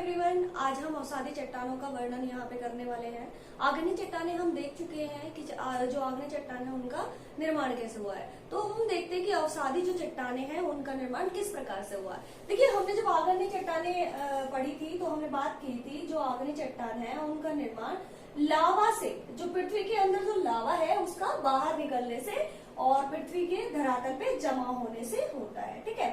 Everyone, आज हम अवसादी चट्टानों का वर्णन यहाँ पे करने वाले हैं। आग्नेय चट्टानें हम देख चुके हैं कि जो आग्नेय चट्टान है उनका निर्माण कैसे हुआ है। तो हम देखते हैं कि अवसादी जो चट्टानें हैं उनका निर्माण किस प्रकार से हुआ है। देखिए, हमने जब आग्नेय चट्टानें पढ़ी थी तो हमने बात की थी जो आग्नेय चट्टान है उनका निर्माण लावा से, जो पृथ्वी के अंदर जो लावा है उसका बाहर निकलने से और पृथ्वी के धरातल पे जमा होने से होता है। ठीक है,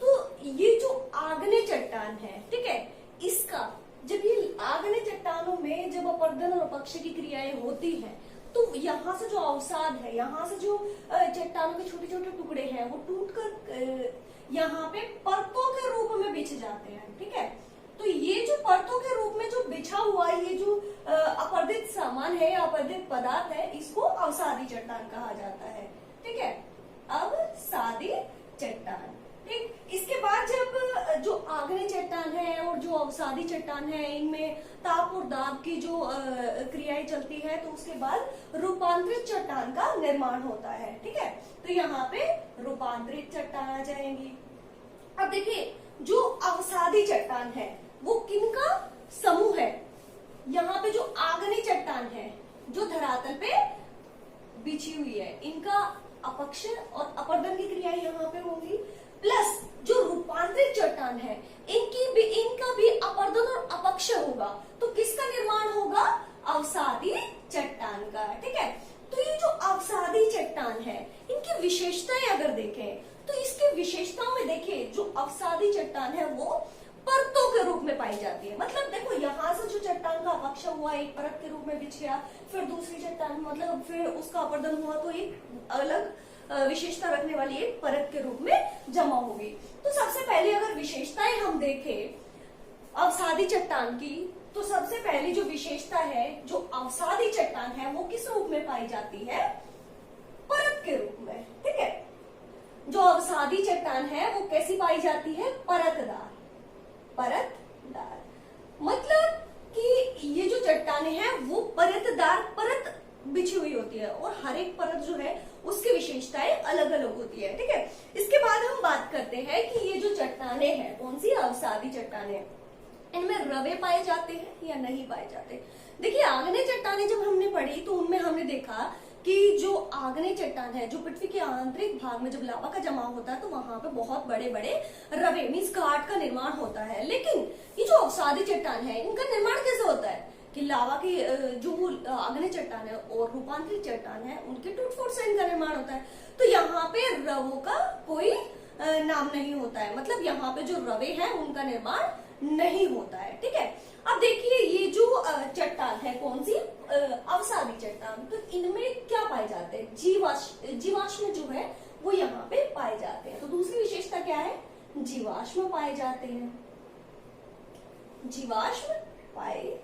तो ये जो आग्नेय चट्टान है, ठीक है, इसका जब ये आग्नेय चट्टानों में जब अपरदन और अपक्षय की क्रियाएं होती हैं तो यहाँ से जो अवसाद है, यहाँ से जो चट्टानों के छोटे छोटे टुकड़े हैं वो टूटकर यहाँ पे परतों के रूप में बिछ जाते हैं। ठीक है, तो ये जो परतों के रूप में जो बिछा हुआ ये जो अपरदित सामान है, अपरदित पदार्थ है, इसको अवसादी चट्टान कहा जाता है। ठीक है, अवसादी चट्टान। ठीक, इसके बाद जब जो आग्नेय चट्टान है और जो अवसादी चट्टान है इनमें ताप और दाब की जो क्रियाएं चलती है तो उसके बाद रूपांतरित चट्टान का निर्माण होता है। ठीक है, तो यहाँ पे रूपांतरित चट्टान आ जाएंगी। अब देखिए, जो अवसादी चट्टान है वो किनका समूह है। यहाँ पे जो आग्नेय चट्टान है जो धरातल पे बिछी हुई है, इनका अपक्षय और अपरदन की क्रियाएं यहाँ पे होंगी, प्लस जो रूपांतरित चट्टान है इनका भी अपरदन और अपक्षय होगा। तो किसका निर्माण होगा? अवसादी चट्टान का। ठीक है, तो ये जो अवसादी चट्टान है इनकी विशेषताएं अगर देखें तो इसके विशेषताओं में देखिए, जो अवसादी चट्टान है वो परतों के रूप में पाई जाती है। मतलब देखो, यहाँ से जो चट्टान का अपक्षय हुआ एक परत के रूप में बिछ गया, फिर दूसरी चट्टान मतलब फिर उसका अपरदन हुआ तो एक अलग विशेषता रखने वाली एक परत के रूप में जमा होगी। तो सबसे पहले अगर विशेषताएं हम देखें अवसादी चट्टान की, तो सबसे पहली जो विशेषता है जो अवसादी चट्टान है वो किस रूप में पाई जाती है? परत के रूप में। ठीक है, जो अवसादी चट्टान है वो कैसी पाई जाती है? परतदार। परतदार मतलब कि ये जो चट्टानें हैं वो परतदार परत बिछी हुई होती है और हर एक परत जो है उसकी विशेषताएं अलग अलग होती है। ठीक है, इसके बाद हम बात करते हैं कि ये जो चट्टानें हैं कौन सी? अवसादी चट्टानें, इनमें रवे पाए जाते हैं या नहीं पाए जाते। देखिए, आग्नेय चट्टानें जब हमने पढ़ी तो उनमें हमने देखा कि जो आग्नेय चट्टान है, जो पृथ्वी के आंतरिक भाग में जब लावा का जमाव होता है तो वहां पे बहुत बड़े बड़े रवे मीन्स घाट का निर्माण होता है। लेकिन ये जो अवसादी चट्टान है इनका निर्माण कैसे होता है कि लावा की जो आग्नेय चट्टान है और रूपांतरित चट्टान है उनके टूट फूट से इनका निर्माण होता है। तो यहाँ पे रवों का कोई नाम नहीं होता है, मतलब यहाँ पे जो रवे हैं उनका निर्माण नहीं होता है। ठीक है, अब देखिए ये जो चट्टान है कौन सी? अवसादी चट्टान, तो इनमें क्या पाए जाते हैं? जीवाश्म जो है वो यहाँ पे पाए जाते हैं। तो दूसरी विशेषता क्या है? जीवाश्म पाए जाते हैं। जीवाश्म पाए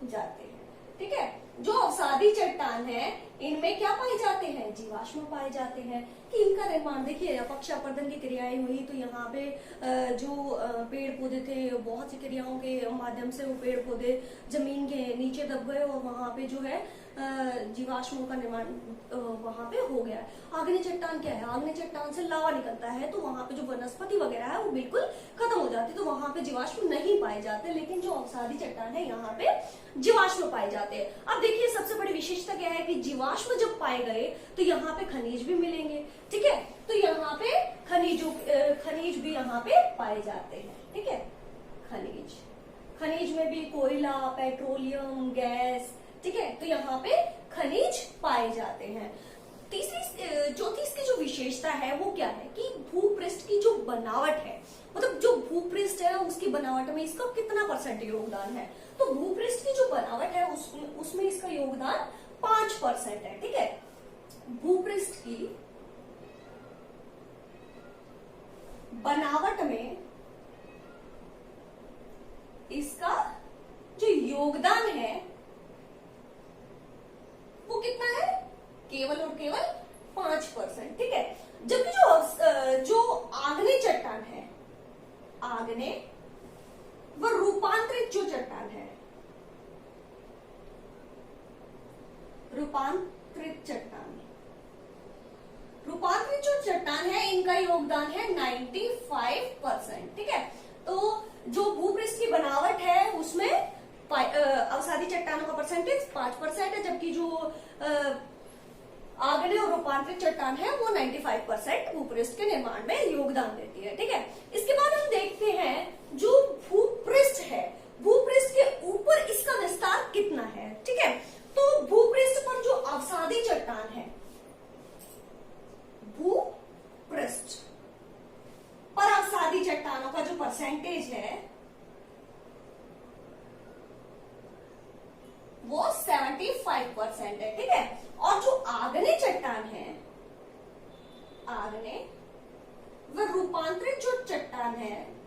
जाते हैं। ठीक है, जो अवसादी चट्टान है इनमें क्या पाए जाते हैं? जीवाश्म पाए जाते हैं। कि इनका निर्माण देखिए, अपक्षय अपरदन की क्रियाएं हुई तो यहाँ पे जो पेड़ पौधे थे बहुत सी क्रियाओं के माध्यम से वो पेड़ पौधे जमीन के नीचे दब गए और वहां पे जो है जीवाश्मों का निर्माण वहां पे हो गया। आग्नेय चट्टान क्या है? आग्नेय चट्टान से लावा निकलता है तो वहां पे जो वनस्पति वगैरह है वो बिल्कुल खत्म हो जाती है, तो वहां पे जीवाश्म नहीं पाए जाते। लेकिन जो अवसादी चट्टान है यहाँ पे जीवाश्म पाए जाते हैं। अब देखिए, सबसे बड़ी विशेषता क्या है कि जीवाश्म जब पाए गए तो यहाँ पे खनिज भी मिलेंगे। ठीक है, तो यहाँ पे खनिज भी यहाँ पे पाए जाते हैं। ठीक है, खनिज में भी कोयला, पेट्रोलियम, गैस, ठीक है, तो यहाँ पे खनिज पाए जाते हैं। चौथी इसकी जो विशेषता है वो क्या है कि भूपृष्ठ की जो बनावट है, मतलब जो भूपृष्ठ है उसकी बनावट में इसका कितना % योगदान है? तो भूपृष्ठ की जो बनावट है उसमें इसका योगदान 5% है। ठीक है, भूपृष्ठ की बनावट में इसका जो योगदान है वो कितना है? केवल और केवल 5%। ठीक है, जबकि जो आग्नेय चट्टान है, आग्नेय व रूपांतरित जो चट्टान है, रूपांतरित जो चट्टान है इनका योगदान है 95%। ठीक है, तो जो भूपृष्ठ की बनावट है अवसादी चट्टानों का परसेंटेज 5% है, जबकि जो आग्नेय और रूपांतरित चट्टान है वो 95% भूपृष्ठ के निर्माण में योगदान देती है। ठीक है, इसके बाद हम देखते हैं जो भूपृष्ठ है, भूपृष्ठ के ऊपर इसका विस्तार कितना है। ठीक है, तो भूपृष्ठ पर जो अवसादी चट्टान है, भूपृष्ठ पर अवसादी चट्टानों का जो परसेंटेज है वो 75% है। ठीक है, और जो आग्नेय चट्टान है, आग्नेय व रूपांतरित जो चट्टान है,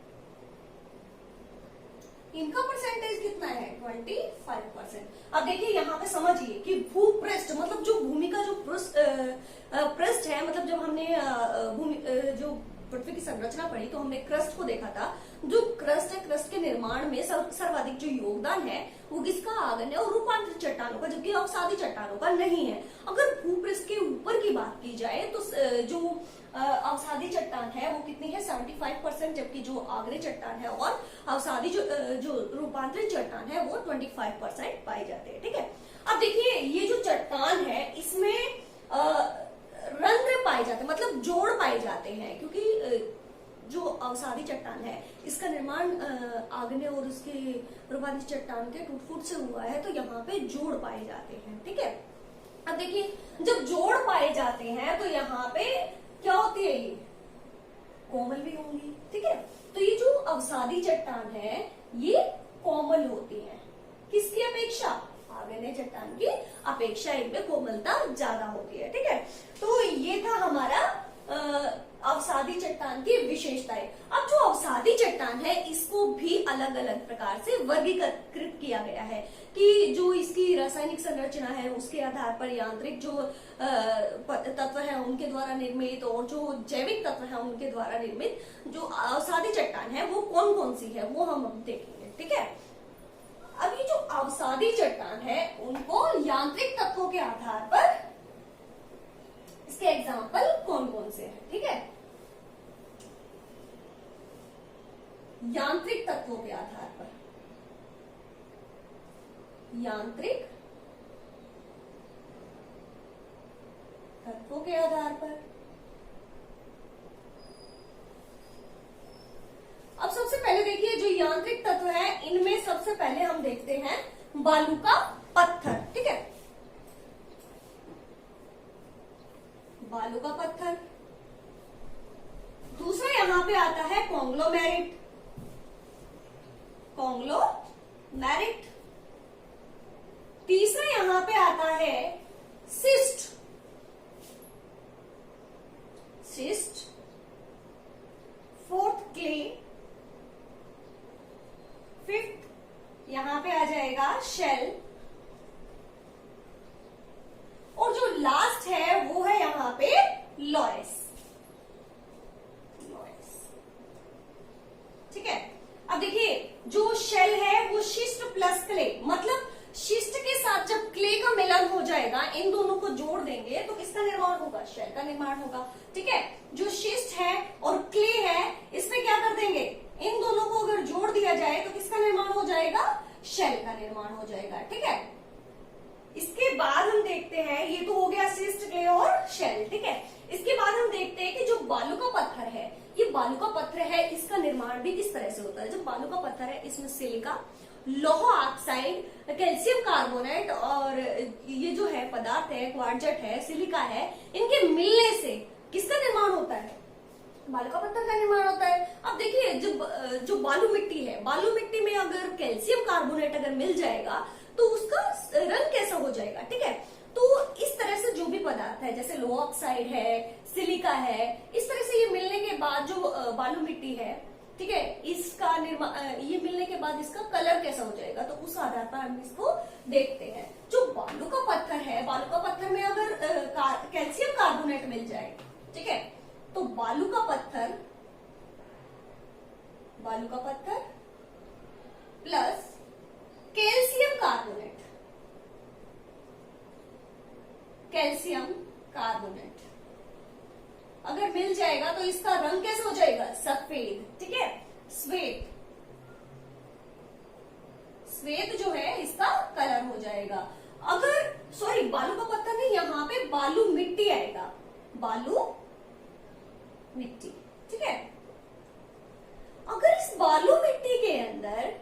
इनका परसेंटेज कितना है 25%। अब देखिए यहाँ पे समझिए कि भूपृष्ठ मतलब जो भूमि का जो पृष्ठ है, मतलब जब हमने जो पृथ्वी की संरचना पढ़ी तो हमने क्रस्ट को देखा था। जो क्रस्ट है, क्रस्ट के निर्माण में सर्वाधिक जो योगदान है वो किसका, आग्नेय और रूपांतरित चट्टानों का, जबकि अवसादी चट्टानों का नहीं है। अगर भूपृष्ठ के ऊपर की बात की जाए तो जो अवसादी चट्टान है वो कितनी है 75%, जबकि जो आग्नेय चट्टान है और अवसादी जो रूपांतरित चट्टान है वो 25% पाए जाते हैं। ठीक है, अब देखिए ये जो चट्टान है इसमें रंध्र पाए जाते हैं, मतलब जोड़ पाए जाते हैं, क्योंकि जो अवसादी चट्टान है इसका निर्माण आग्नेय और उसके रूपांतरित चट्टान के टूट-फूट से हुआ है, तो यहाँ पे जोड़ पाए जाते हैं। ठीक है, अब देखिए जब जोड़ पाए जाते हैं तो यहाँ पे क्या होती है, ये कोमल भी होंगी। ठीक है, तो ये जो अवसादी चट्टान है ये कोमल होती है, किसकी अपेक्षा, आग्नेय चट्टान की अपेक्षा इनमें कोमलता ज्यादा होती है। ठीक है, तो ये था हमारा अवसादी चट्टान की विशेषताएं। अब जो अवसादी चट्टान है इसको भी अलग अलग प्रकार से वर्गीकृत किया गया है कि जो इसकी रासायनिक संरचना है उसके आधार पर, यांत्रिक जो तत्व है उनके द्वारा निर्मित और जो जैविक तत्व है उनके द्वारा निर्मित जो अवसादी चट्टान है वो कौन कौन सी है वो हम अब देखेंगे। ठीक है, अभी जो अवसादी चट्टान है उनको यांत्रिक तत्वों के आधार पर, इसके एग्जाम्पल कौन कौन से हैं। ठीक है, यांत्रिक तत्वों के आधार पर, यांत्रिक तत्वों के आधार पर। अब सबसे पहले देखिए जो यांत्रिक तत्व है इनमें सबसे पहले हम देखते हैं बालू का पत्थर। ठीक है, बालू का पत्थर। दूसरा यहां पे आता है कॉन्ग्लोमेरेट, कॉन्ग्लोमेरेट। तीसरा यहां पे आता है cyst, cyst. Fourth clay, fifth यहां पे आ जाएगा शेल, और जो लास्ट है वो है यहां पे लॉयस, लॉयस। ठीक है, अब देखिए जो शेल है वो शिस्ट प्लस क्ले, मतलब शिस्ट के साथ जब क्ले का मिलन हो जाएगा, इन दोनों को जोड़ देंगे तो किसका निर्माण होगा, शेल का निर्माण होगा। ठीक है, जो शिस्ट है और क्ले है इसमें क्या कर देंगे, इन दोनों को अगर जोड़ दिया जाए तो किसका निर्माण हो जाएगा, शेल का निर्माण हो जाएगा। ठीक है, इसके बाद हम देखते हैं, ये तो हो गया सिस्ट, क्ले और शेल। ठीक है, इसके बाद हम देखते हैं कि जो बालू का पत्थर है, ये बालू का पत्थर है, इसका निर्माण भी किस तरह से होता है। जब बालू का पत्थर है इसमें सिलिका, लौह ऑक्साइड, कैल्शियम कार्बोनेट और ये जो है पदार्थ है, क्वार्ट्जट है, सिलिका है, इनके मिलने से किसका निर्माण होता है, बालू का पत्थर का निर्माण होता है। अब देखिए जो बालू मिट्टी है, बालू मिट्टी में अगर कैल्शियम कार्बोनेट अगर मिल जाएगा तो उसका रंग कैसा हो जाएगा। ठीक है, तो इस तरह से जो भी पदार्थ है जैसे लोह ऑक्साइड है, सिलिका है, इस तरह से ये मिलने के बाद जो बालू मिट्टी है, ठीक है, इसका निर्माण, ये मिलने के बाद इसका कलर कैसा हो जाएगा, तो उस आधार पर हम इसको देखते हैं। जो बालू का पत्थर है, बालू का पत्थर में अगर कैल्शियम कार्बोनेट मिल जाए, ठीक है, तो बालू का पत्थर प्लस कैल्शियम कार्बोनेट अगर मिल जाएगा तो इसका रंग कैसे हो जाएगा, सफेद। ठीक है, श्वेत जो है इसका कलर हो जाएगा। अगर सॉरी बालू का पत्थर नहीं, यहाँ पे बालू मिट्टी आएगा, बालू मिट्टी, ठीक है। अगर इस बालू मिट्टी के अंदर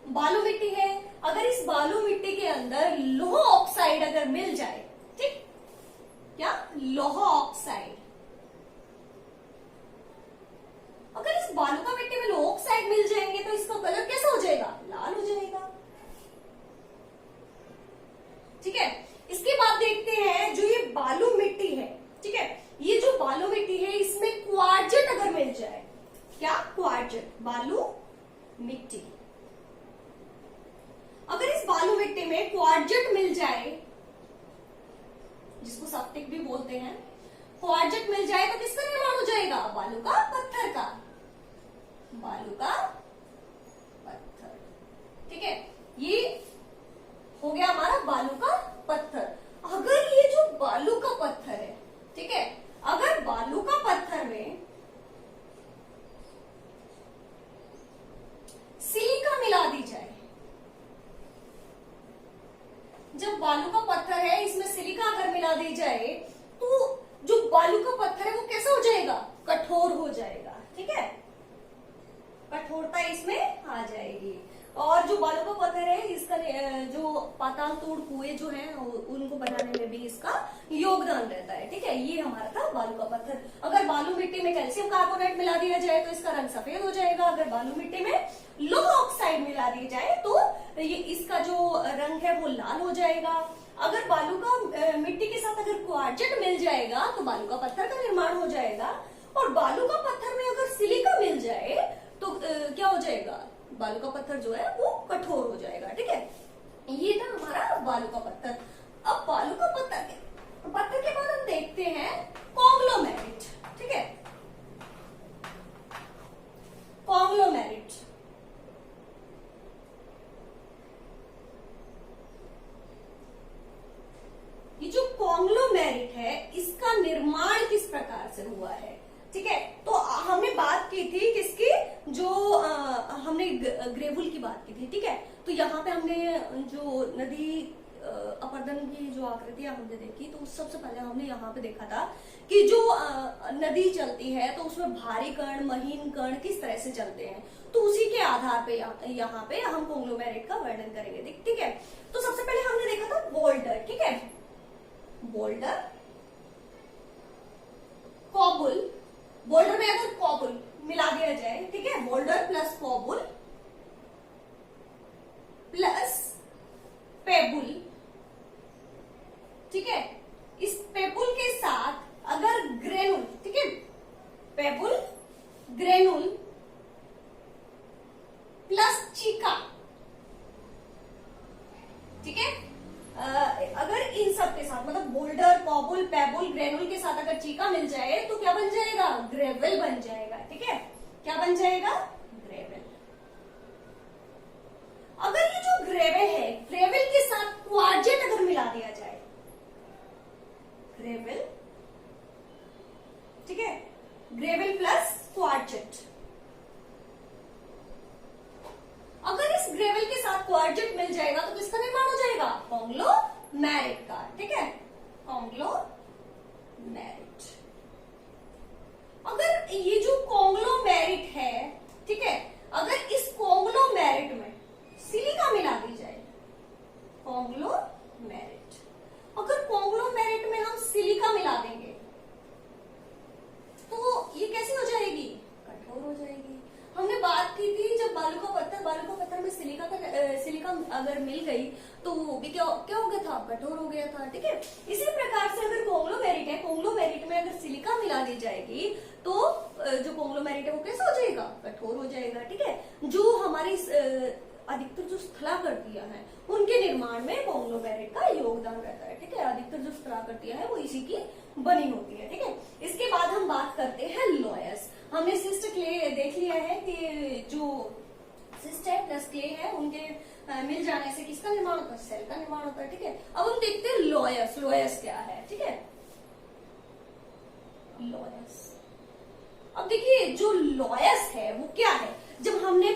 बालू मिट्टी है, अगर इस बालू मिट्टी के अंदर लोह ऑक्साइड अगर मिल जाए, ठीक, क्या लोह ऑक्साइड, अगर इस बालू का मिट्टी में लोह ऑक्साइड मिल जाएंगे तो इसका कलर कैसा हो जाएगा, लाल हो जाएगा, ठीक है। इसके बाद देखते हैं जो ये बालू मिट्टी है, ठीक है, ये जो बालू मिट्टी है इसमें क्वार्जेट अगर मिल जाए, क्या क्वार्जेट, बालू मिट्टी, अगर इस बालू मिट्टी में क्वार्जेट मिल जाए, जिसको स्फटिक भी बोलते हैं, क्वार्जेट मिल जाए तो किसका निर्माण हो जाएगा, बालू का पत्थर का, बालू का पत्थर, ठीक है। ये हो गया हमारा बालू का पत्थर। अगर ये जो बालू का पत्थर है, ठीक है, अगर बालू का पत्थर में सिलिका मिला दी जाए, जब बालू का पत्थर है इसमें सिलिका अगर मिला दी जाए तो जो बालू का पत्थर है वो कैसा हो जाएगा, कठोर हो जाएगा, ठीक है, कठोरता इसमें आ जाएगी। और जो बालू का पत्थर है इसका जो पाताल तोड़ कुएं जो हैं उनको बनाने में भी इसका योगदान रहता है, ठीक है। ये हमारा था बालू का पत्थर। अगर बालू मिट्टी में कैल्शियम कार्बोनेट मिला दिया जाए तो इसका रंग सफेद हो जाएगा, अगर बालू मिट्टी में लोह ऑक्साइड मिला दिया जाए तो ये इसका जो रंग है वो लाल हो जाएगा। अगर बालू का मिट्टी के साथ अगर क्वार्जेट मिल जाएगा तो बालू का पत्थर का निर्माण हो जाएगा, और बालू का पत्थर में अगर सिलिका मिल जाए तो क्या हो जाएगा, बालू का पत्थर जो है वो कठोर हो जाएगा, ठीक है। ये था हमारा बालू का पत्थर। अब बालू का पत्थर के बाद हम देखते हैं कॉन्ग्लोमेरेट, ठीक है, कॉन्ग्लोमेरेट। ये जो कॉन्ग्लोमेरेट है इसका निर्माण किस प्रकार से हुआ है, ठीक है। तो हमने बात की थी किसकी, जो हमने ग्रेवुल की बात की थी, ठीक है। तो यहाँ पे हमने जो नदी अपरदन की जो आकृतियां हमने देखी, तो सबसे पहले हमने यहाँ पे देखा था कि जो नदी चलती है तो उसमें भारी कण महीन कण किस तरह से चलते हैं, तो उसी के आधार पे यहाँ पे हम कॉन्ग्लोमेरेट का वर्णन करेंगे, ठीक है। तो सबसे पहले हमने देखा था बोल्डर, ठीक है, बोल्डर, कॉबुल, बोल्डर में अगर कॉबुल मिला दिया जाए, ठीक है, बोल्डर प्लस कॉबुल प्लस पेबुल, ठीक है, इस पेबुल के साथ अगर ग्रेनुल, ठीक है, पेबुल ग्रेनुल प्लस चीका, ठीक है, अगर इन सब के साथ मतलब बोल्डर कॉबुल पेबुल ग्रेनुल के साथ अगर चीका मिल जाए तो क्या बन जाएगा, ग्रेवल बन जाएगा, ठीक है, क्या बन जाएगा, ग्रेवल। अगर ये जो ग्रेवल है, ग्रेवल के साथ क्वार्जेट अगर मिला दिया जाए, ग्रेवल, ठीक है, ग्रेवल प्लस क्वार्जेट, अगर इस ग्रेवल के साथ क्वार्जेट मिल जाएगा तो किसका निर्माण हो जाएगा, कॉन्ग्लोमेरेट का, ठीक है, कॉन्ग्लोमेरेट। अगर ये जो कॉन्ग्लोमेरेट है, ठीक है, अगर इस कॉन्ग्लोमेरेट में सिलिका मिला दी जाए, कॉन्ग्लोमेरेट, अगर कॉन्ग्लोमेरेट में हम सिलिका मिला देंगे तो ये कैसी हो जाएगी, कठोर हो जाएगी। हमने बात की थी जब बालू का पत्थर में सिलिका अगर मिल गई तो वो भी क्या हो गया था, कठोर हो गया था, ठीक है। इसी प्रकार से अगर कॉन्ग्लोमेरेट है, कॉन्ग्लोमेरेट में अगर सिलिका मिला दी जाएगी तो जो कॉन्ग्लोमेरेट है वो कैसा हो जाएगा, कठोर हो जाएगा, ठीक है। जो हमारी अधिकतर जो स्थलाकृतियां हैं उनके निर्माण में कॉन्ग्लोमेरेट का योगदान रहता है, ठीक है। अधिकतर जो स्थलाकृतियां हैं वो इसी की बनी होती है, ठीक है। इसके बाद हम बात करते हैं लॉयस। हमने सिस्ट क्ले देख लिया है कि जो सिस्ट है प्लस क्ले है उनके मिल जाने से किसका निर्माण होता है, सेल का निर्माण होता है, ठीक है। अब हम देखते हैं लॉयस। लॉयस क्या है, ठीक है, लॉयस। अब देखिए जो लॉयस है वो क्या है, जब हमने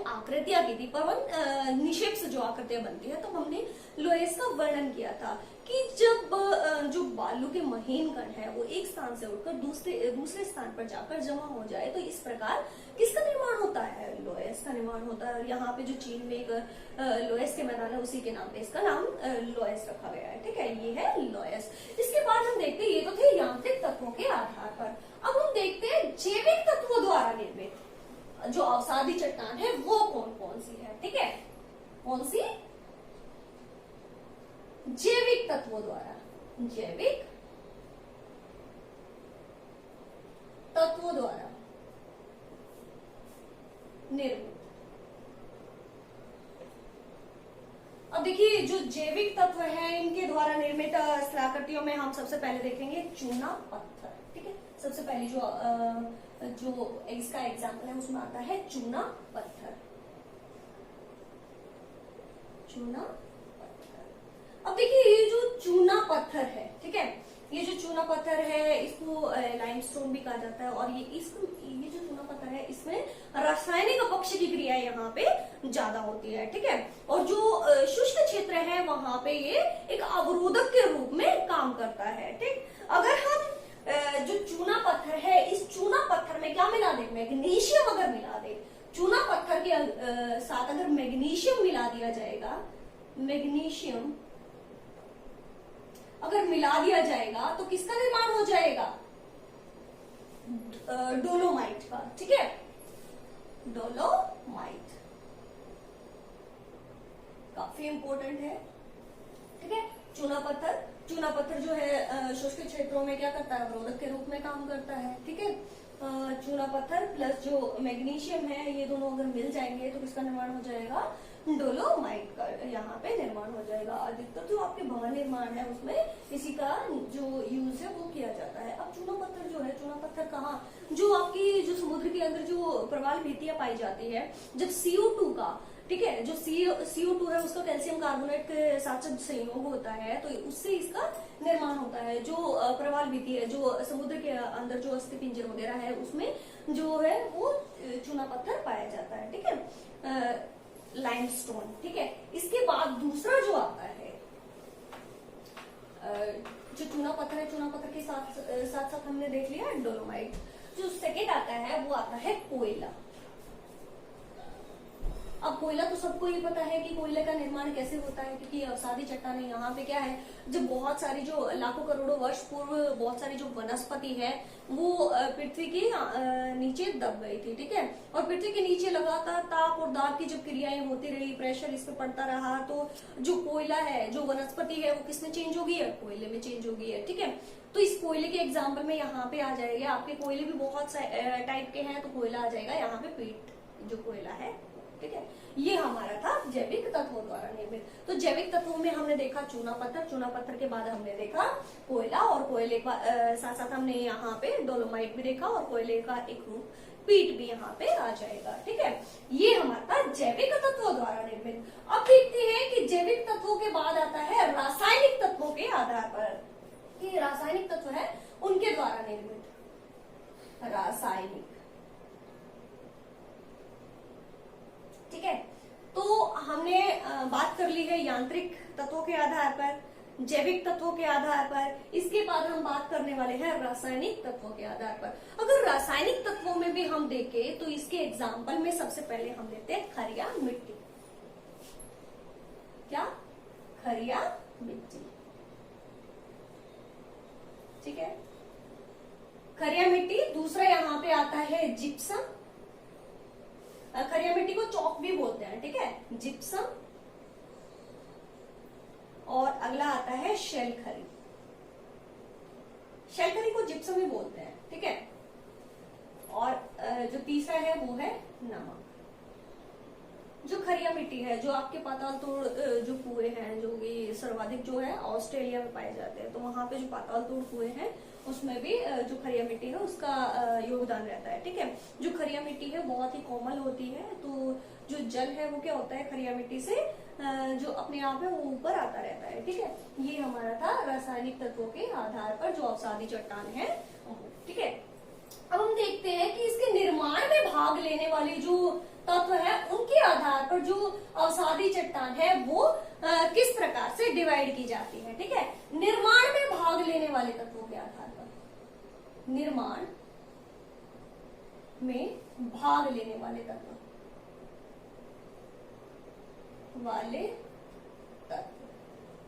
आकृतियां की थी, पवन निक्षेप से जो आकृतियां बनती है, तो हमने लोएस का वर्णन किया था कि जब जो बालू के महीन कण है वो एक स्थान से उठकर दूसरे स्थान पर जाकर जमा हो जाए, तो इस प्रकार किसका निर्माण होता है? लोएस का निर्माण होता है। और यहाँ पे जो चीन में एक लोएस के मैदान है, उसी के नाम पे इसका नाम लोएस रखा गया है। ठीक है, ये है लोएस। इसके बाद हम देखते हैं, ये तो थे यांत्रिक तत्वों के आधार पर। अब हम देखते हैं जैविक तत्वों द्वारा निर्मित जो अवसादी चट्टान है वो कौन कौन सी है। ठीक है, कौन सी? जैविक तत्वों द्वारा, जैविक तत्वों द्वारा निर्मित। अब देखिए, जो जैविक तत्व है इनके द्वारा निर्मित स्थलाकृतियों में हम सबसे पहले देखेंगे चूना पत्थर। ठीक है, सबसे पहले जो इसका एग्जाम्पल है उसमें आता है चूना पत्थर। चूना पत्थर। अब देखिए, ये जो चूना पत्थर है, ठीक है, ये जो चूना पत्थर है इसको लाइमस्टोन भी कहा जाता है। और ये जो चूना पत्थर है इसमें रासायनिक अपक्ष की क्रिया यहाँ पे ज्यादा होती है। ठीक है, और जो शुष्क क्षेत्र है वहां पे ये एक अवरोधक के रूप में काम करता है। ठीक, अगर हम जो चूना पत्थर है, इस चूना पत्थर में क्या मिला दे? मैग्नीशियम अगर मिला दे, चूना पत्थर के साथ अगर मैग्नीशियम मिला दिया जाएगा, मैग्नीशियम अगर मिला दिया जाएगा तो किसका निर्माण हो जाएगा? डोलोमाइट का। ठीक है, डोलोमाइट काफी इंपॉर्टेंट है। ठीक है, चूना पत्थर जो है शुष्क क्षेत्रों में क्या करता है? अवरोधक के रूप में काम करता है। ठीक है, चूना पत्थर प्लस जो मैग्नीशियम है ये दोनों अगर मिल जाएंगे तो किसका निर्माण हो जाएगा? डोलोमाइट का यहाँ पे निर्माण हो जाएगा। अधिकतर जो आपके भवन निर्माण है उसमें इसी का जो यूज है वो किया जाता है। अब चूना पत्थर जो है, चूना पत्थर कहाँ? जो आपकी जो समुद्र के अंदर जो प्रवाल भित्तियां पाई जाती है, जब CO2 का, ठीक है, जो CO2 है उसका कैल्शियम कार्बोनेट के साथ जब संयोग होता है तो उससे इसका निर्माण होता है। जो प्रवाल भित्ति है, जो समुद्र के अंदर जो अस्थि पिंजर वगैरह है उसमें जो है वो चूना पत्थर पाया जाता है। ठीक है, लाइमस्टोन। ठीक है, इसके बाद दूसरा जो आता है जो चूना पत्थर है, चूना पत्थर के साथ साथ हमने देख लिया डोलोमाइट। जो सेकेंड आता है वो आता है कोयला। अब कोयला तो सबको ये पता है कि कोयले का निर्माण कैसे होता है, क्योंकि अवसादी चट्टानें यहाँ पे क्या है, जब बहुत सारी जो लाखों करोड़ों वर्ष पूर्व बहुत सारी जो वनस्पति है वो पृथ्वी के नीचे दब गई थी। ठीक है, और पृथ्वी के नीचे लगातार ताप और दाब की जब क्रियाएं होती रही, प्रेशर इस पे पड़ता रहा, तो जो कोयला है, जो वनस्पति है वो किसमें चेंज हो गई है? कोयले में चेंज हो गई है। ठीक है, तो इस कोयले के एग्जाम्पल में यहाँ पे आ जाएगा, आपके कोयले भी बहुत टाइप के हैं, तो कोयला आ जाएगा यहाँ पे पीट जो कोयला है। ठीक है, ये हमारा था जैविक तत्वों द्वारा निर्मित। तो जैविक तत्वों में हमने देखा चूना पत्थर के बाद हमने देखा कोयला, और कोयले का साथ साथ हमने यहाँ पे डोलोमाइट भी देखा, और कोयले का एक रूप पीट भी यहाँ पे आ जाएगा। ठीक है, ये हमारा जैविक तत्वों द्वारा निर्मित। अब देखते हैं कि जैविक तत्वों के बाद आता है रासायनिक तत्वों के आधार पर, कि रासायनिक तत्व है उनके द्वारा निर्मित रासायनिक। ठीक है, तो हमने बात कर ली है यांत्रिक तत्वों के आधार पर, जैविक तत्वों के आधार पर। इसके बाद हम बात करने वाले हैं रासायनिक तत्वों के आधार पर। अगर रासायनिक तत्वों में भी हम देखें तो इसके एग्जाम्पल में सबसे पहले हम लेते हैं खरिया मिट्टी। क्या? खरिया मिट्टी। ठीक है, खरिया मिट्टी। दूसरा यहाँ पे आता है जिप्सम। खरिया मिट्टी को चौक भी बोलते हैं। ठीक है, जिप्सम। और अगला आता है शैलखरी। शैलखरी को जिप्सम ही बोलते हैं। ठीक है, और जो तीसरा है वो है नमक। जो खरिया मिट्टी है, जो आपके पाताल तोड़ जो कुएं हैं, जो कि सर्वाधिक जो है ऑस्ट्रेलिया में पाए जाते हैं, तो वहां पे जो पाताल तोड़ कुएं हैं उसमें भी जो खरिया मिट्टी है उसका योगदान रहता है। ठीक है, जो खरिया मिट्टी है बहुत ही कोमल होती है, तो जो जल है वो क्या होता है, खरिया मिट्टी से जो अपने आप है वो ऊपर आता रहता है। ठीक है, ये हमारा था रासायनिक तत्वों के आधार पर जो अवसादी चट्टान है। ठीक है, अब हम देखते हैं कि इसके निर्माण में भाग लेने वाले जो तत्व है उनके आधार पर जो अवसादी चट्टान है वो किस प्रकार से डिवाइड की जाती है। ठीक है, निर्माण में भाग लेने वाले तत्वों के आधार पर, निर्माण में भाग लेने वाले तत्व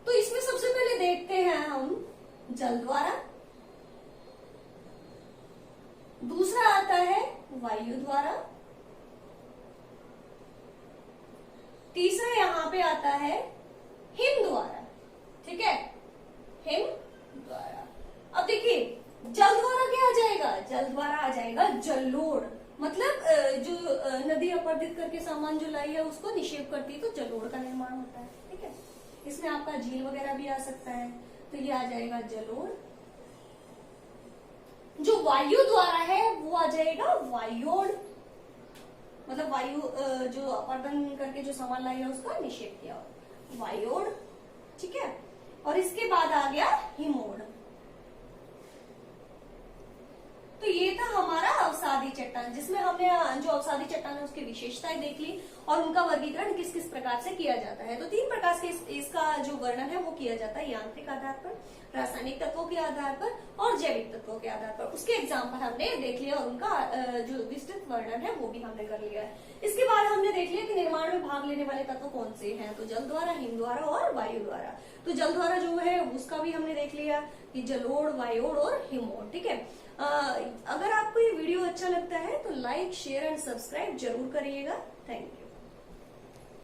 तो इसमें सबसे पहले देखते हैं हम जल द्वारा, दूसरा आता है वायु द्वारा, तीसरा यहां पे आता है हिम द्वारा। ठीक है, हिम द्वारा। अब देखिए जल द्वारा क्या आ जाएगा, जल द्वारा आ जाएगा जलोढ़, मतलब जो नदी अपरदित करके सामान जो लाई है उसको निक्षेप करती है तो जलोढ़ का निर्माण होता है। ठीक है, इसमें आपका झील वगैरह भी आ सकता है, तो ये आ जाएगा जलोढ़। जो वायु द्वारा है वो आ जाएगा वायोड़, मतलब वायु जो अपरदन करके जो सामान लाई है उसका निक्षेप किया, वायोड़। ठीक है, और इसके बाद आ गया हिमोड़। तो ये था हमारा अवसादी चट्टान, जिसमें हमने जो अवसादी चट्टान है उसकी विशेषताएं देख ली और उनका वर्गीकरण किस किस प्रकार से किया जाता है। तो 3 प्रकार से इसका जो वर्णन है वो किया जाता है, यांत्रिक आधार पर, रासायनिक तत्वों के आधार पर और जैविक तत्वों के आधार पर। उसके एग्जाम्पल हमने देख लिया और उनका जो विस्तृत वर्णन है वो भी हमने कर लिया है। इसके बाद हमने देख लिया कि निर्माण में भाग लेने वाले तत्व कौन से हैं, तो जल द्वारा, हिम द्वारा और वायु द्वारा। तो जल द्वारा जो है उसका भी हमने देख लिया कि जलोढ़, वायोड़ और हिमोड़। ठीक है, अगर आपको ये वीडियो अच्छा लगता है तो लाइक, शेयर एंड सब्सक्राइब जरूर करिएगा। Thank you.